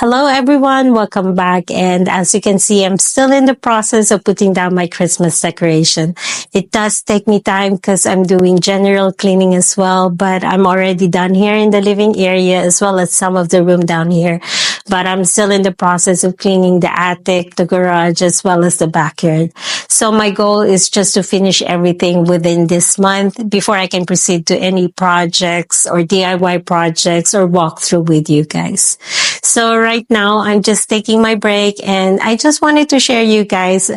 Hello, everyone. Welcome back. And as you can see, I'm still in the process of putting down my Christmas decoration. It does take me time because I'm doing general cleaning as well, but I'm already done here in the living area as well as some of the room down here. But I'm still in the process of cleaning the attic, the garage, as well as the backyard. So my goal is just to finish everything within this month before I can proceed to any projects or DIY projects or walk through with you guys. So right now I'm just taking my break and I just wanted to share you guys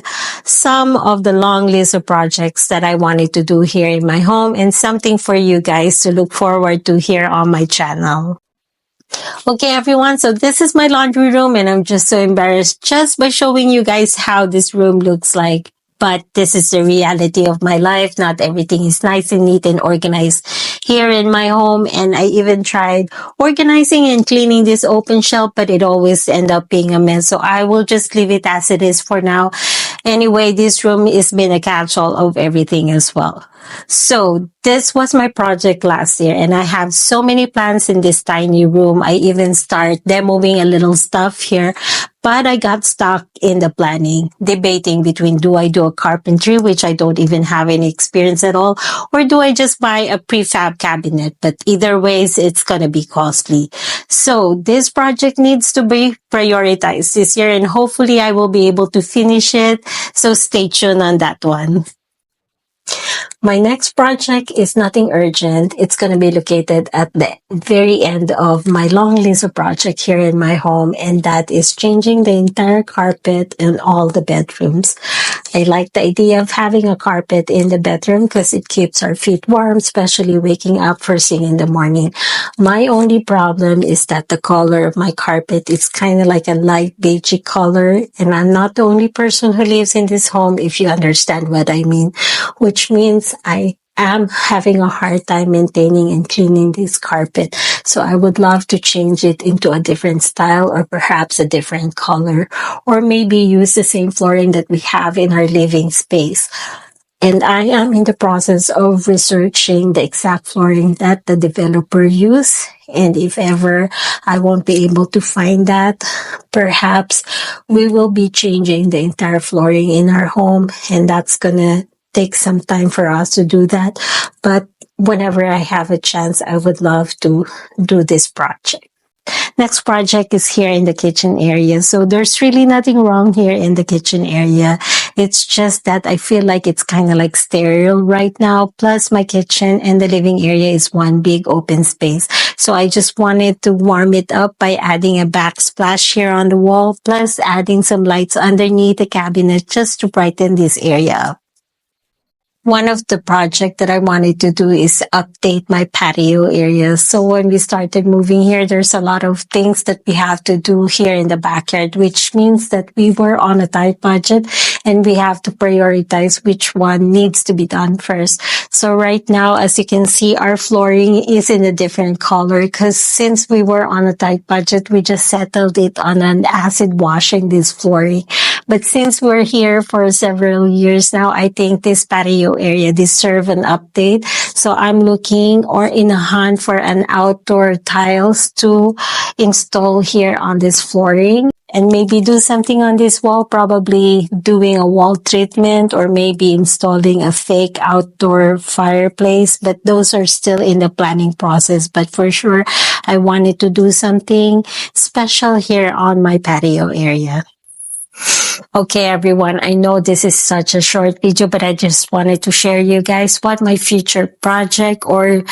some of the long list of projects that I wanted to do here in my home and something for you guys to look forward to here on my channel. Okay, everyone. So this is my laundry room and I'm just so embarrassed just by showing you guys how this room looks like. But this is the reality of my life. Not everything is nice and neat and organized here in my home. And I even tried organizing and cleaning this open shelf, but it always end up being a mess. So I will just leave it as it is for now. Anyway, this room has been a catch-all of everything as well. So this was my project last year and I have so many plans in this tiny room. I even start demoing a little stuff here, but I got stuck in the planning, debating between do I do a carpentry, which I don't even have any experience at all, or do I just buy a prefab cabinet? But either ways, it's going to be costly. So this project needs to be prioritized this year and hopefully I will be able to finish it. So stay tuned on that one. My next project is nothing urgent. It's going to be located at the very end of my long list of projects here in my home, and that is changing the entire carpet in all the bedrooms. I like the idea of having a carpet in the bedroom because it keeps our feet warm, especially waking up first thing in the morning. My only problem is that the color of my carpet is kind of like a light beigey color, and I'm not the only person who lives in this home, if you understand what I mean, which means I am having a hard time maintaining and cleaning this carpet. So I would love to change it into a different style or perhaps a different color, or maybe use the same flooring that we have in our living space. And I am in the process of researching the exact flooring that the developer used. And if ever I won't be able to find that, perhaps we will be changing the entire flooring in our home. And that's gonna take some time for us to do that. But whenever I have a chance, I would love to do this project. Next project is here in the kitchen area. So there's really nothing wrong here in the kitchen area. It's just that I feel like it's kind of like sterile right now. Plus my kitchen and the living area is one big open space. So I just wanted to warm it up by adding a backsplash here on the wall, plus adding some lights underneath the cabinet just to brighten this area up. One of the projects that I wanted to do is update my patio area. So when we started moving here, there's a lot of things that we have to do here in the backyard, which means that we were on a tight budget and we have to prioritize which one needs to be done first. So right now, as you can see, our flooring is in a different color because since we were on a tight budget, we just settled it on an acid washing this flooring. But since we're here for several years now, I think this patio area deserve an update. So I'm looking or in a hunt for an outdoor tiles to install here on this flooring and maybe do something on this wall, probably doing a wall treatment or maybe installing a fake outdoor fireplace. But those are still in the planning process. But for sure, I wanted to do something special here on my patio area. Okay, everyone, I know this is such a short video, but I just wanted to share you guys what my future project or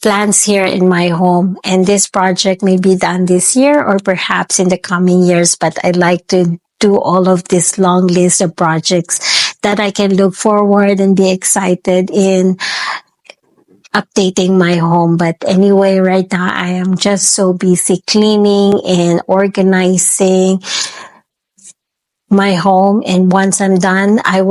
plans here in my home. And this project may be done this year or perhaps in the coming years, but I'd like to do all of this long list of projects that I can look forward and be excited in updating my home. But anyway, right now I am just so busy cleaning and organizing my home. And once I'm done, I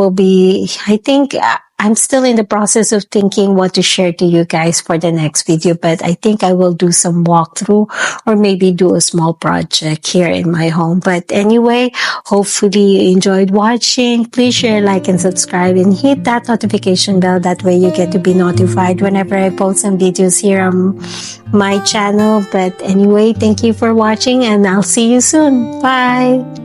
think I'm still in the process of thinking what to share to you guys for the next video, but I think I will do some walkthrough or maybe do a small project here in my home. But anyway, hopefully you enjoyed watching. Please share, like, and subscribe, and hit that notification bell. That way you get to be notified whenever I post some videos here on my channel. But anyway, thank you for watching, and I'll see you soon. Bye.